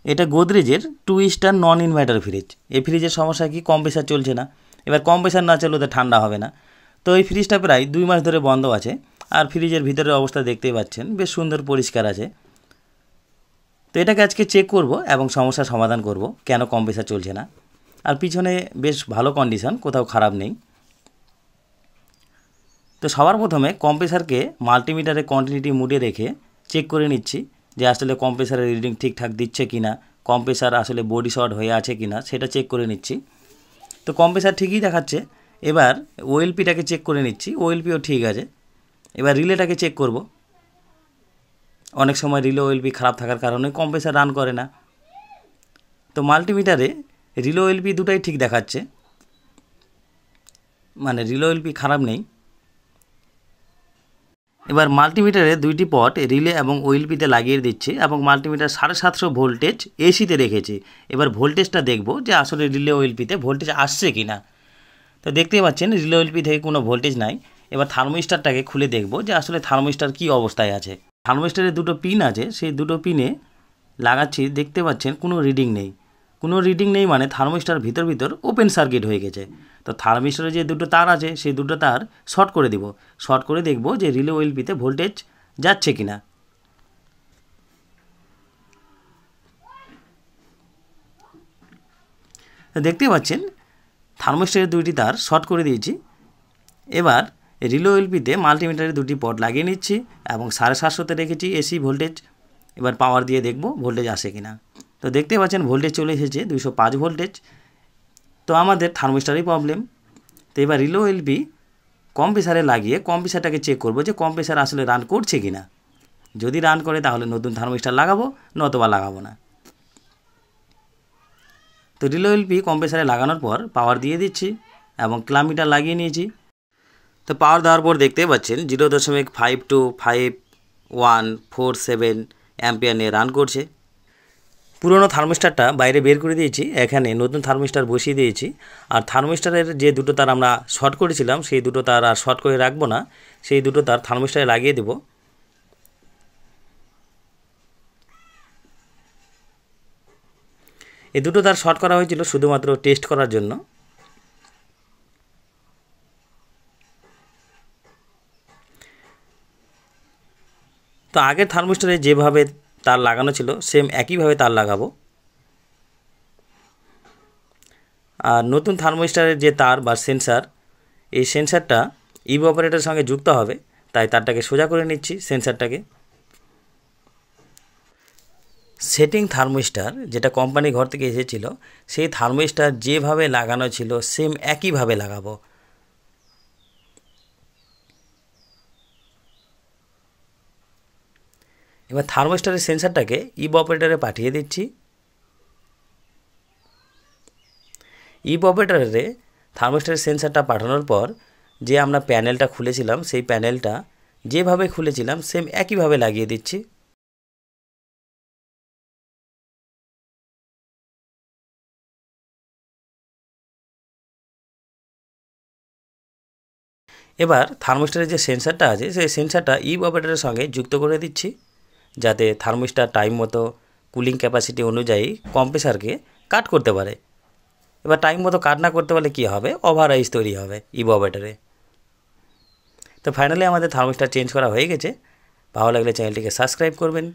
এটা গোদরেজের 2 স্টার নন inverter fridge. এই ফ্রিজের সমস্যা কি, কম্প্রেসার চলছে না। এবার কম্প্রেসার না চললে তো ঠান্ডা হবে না। তো এই ফ্রিজটা প্রায় 2 মাস ধরে বন্ধ আছে। আর ফ্রিজের ভিতরের অবস্থা দেখতেই পাচ্ছেন, বেশ সুন্দর পরিষ্কার আছে। তো এটাকে আজকে চেক করব এবং সমস্যার সমাধান করব, কেন কম্প্রেসার চলছে না। আর পিছনে বেশ ভালো কন্ডিশন, কোথাও খারাপ নেই। তো সবার প্রথমে কম্প্রেসারকে মাল্টিমিটারে কন্টিনিউটি মুডে রেখে চেক করে নিচ্ছি যে আসলে কম্প্রেসারের রিডিং ঠিকঠাক দিচ্ছে কি না, কম্প্রেসার আসলে বডি শর্ট হয়ে আছে কি না সেটা চেক করে নিচ্ছি। তো কম্প্রেসার ঠিকই দেখাচ্ছে। এবার ওএলপিটাকে চেক করে নিচ্ছি, ওএলপিও ঠিক আছে। এবার রিলেটাকে চেক করব। অনেক সময় রিলে ওএলপি খারাপ থাকার কারণে কম্প্রেসার রান করে না। তো মাল্টিমিটারে রিলে ওএলপি দুটাই ঠিক দেখাচ্ছে, মানে রিলে ওএলপি খারাপ নেই। এবার মাল্টিমিটারে 2টি পট রিলে এবং ওএলপিতে লাগিয়ে দিচ্ছি এবং মাল্টিমিটার 750 ভোল্টেজ এসিতে রেখেছি। এবার ভোল্টেজটা দেখব যে আসলে রিলে ওএলপিতে ভোল্টেজ আসছে কি না। তো দেখতেই পাচ্ছেন রিলে ওএলপি থেকে কোনো ভোল্টেজ নাই। এবার থার্মোস্টারটাকে খুলে দেখব যে আসলে থার্মোস্টার কী অবস্থায় আছে। থার্মোস্টারে 2টো পিন আছে, সেই 2টো পিনে লাগাচ্ছি, দেখতে পাচ্ছেন কোনো রিডিং নেই। কোনো রিডিং নেই মানে থার্মোস্টার ভিতর ওপেন সার্কিট হয়ে গেছে। তো থার্মোস্টারে যে 2টো তার আছে সেই 2টো তার শর্ট করে দিব। শর্ট করে দেখব যে রিলে ওএলপিতে ভোল্টেজ যাচ্ছে কি না। তো দেখতে পাচ্ছেন থার্মোস্টারের 2টি তার শর্ট করে দিয়েছি। এবার রিলে ওএলপিতে মাল্টিমিটারে 2টি পট লাগিয়ে নিচ্ছি এবং 750তে রেখেছি এসি ভোল্টেজ। এবার পাওয়ার দিয়ে দেখব ভোল্টেজ আসে কি না। তো দেখতে পাচ্ছেন ভোল্টেজ চলে এসেছে 205 ভোল্টেজ। তো আমাদের থার্মোস্টারেই প্রবলেম। তো এবার রিলে ওএলপি কম্প্রেসারে লাগিয়ে কম্প্রেসারটাকে চেক করব যে কম্প্রেসার আসলে রান করছে কি না। যদি রান করে তাহলে নতুন থার্মোস্টার লাগাবো, নতবা লাগাবো না। তো রিলে ওএলপি কম্প্রেসারে লাগানোর পর পাওয়ার দিয়ে দিচ্ছি এবং ক্লামিটার লাগিয়ে নিয়েছি। তো পাওয়ার দেওয়ার পর দেখতে পাচ্ছেন 0.525147 অ্যাম্পিয়ার নিয়ে রান করছে। পুরনো থার্মোস্টারটা বাইরে বের করে দিয়েছি, এখানে নতুন থার্মোস্টার বসিয়ে দিয়েছি। আর থার্মোস্টারের যে 2টো তার আমরা শর্ট করেছিলাম সেই 2টো তার আর শর্ট করে রাখবো না, সেই 2টো তার থার্মোস্টারে লাগিয়ে দেব। এই 2টো তার শর্ট করা হয়েছিল শুধুমাত্র টেস্ট করার জন্য। তো আগের থার্মোস্টারে যেভাবে তার লাগানো ছিল সেম একইভাবে তার লাগাবো। আর নতুন থার্মোস্টারের যে তার বা সেন্সার, এই সেন্সারটা ইভোপারেটরের সঙ্গে যুক্ত হবে, তাই তারটাকে সোজা করে নিচ্ছি সেন্সারটাকে। সেটিং থার্মোস্টার যেটা কোম্পানি ঘর থেকে এসেছিল, সেই থার্মোস্টার যেভাবে লাগানো ছিল সেম একইভাবে লাগাবো। এবার থার্মোস্টারের সেন্সারটাকে ইভোপারেটরে পাঠিয়ে দিচ্ছি। ইভোপারেটরে থার্মোস্টারের সেন্সারটা পাঠানোর পর যে আমরা প্যানেলটা খুলেছিলাম সেই প্যানেলটা যেভাবে খুলেছিলাম সেম একইভাবে লাগিয়ে দিচ্ছি। এবার থার্মোস্টারের যে সেন্সারটা আছে সেই সেন্সারটা ইভোপারেটরের সঙ্গে যুক্ত করে দিচ্ছি, যাতে থার্মোস্টার টাইম মতো কুলিং ক্যাপাসিটি অনুযায়ী কম্প্রেসারকে কাট করতে পারে। এবার টাইম মতো কাট না করতে পারলে কী হবে, ওভার আইস তৈরি হবে ইভোপারেটরে। তো ফাইনালি আমাদের থার্মোস্টার চেঞ্জ করা হয়ে গেছে। ভালো লাগলে চ্যানেলটিকে সাবস্ক্রাইব করবেন।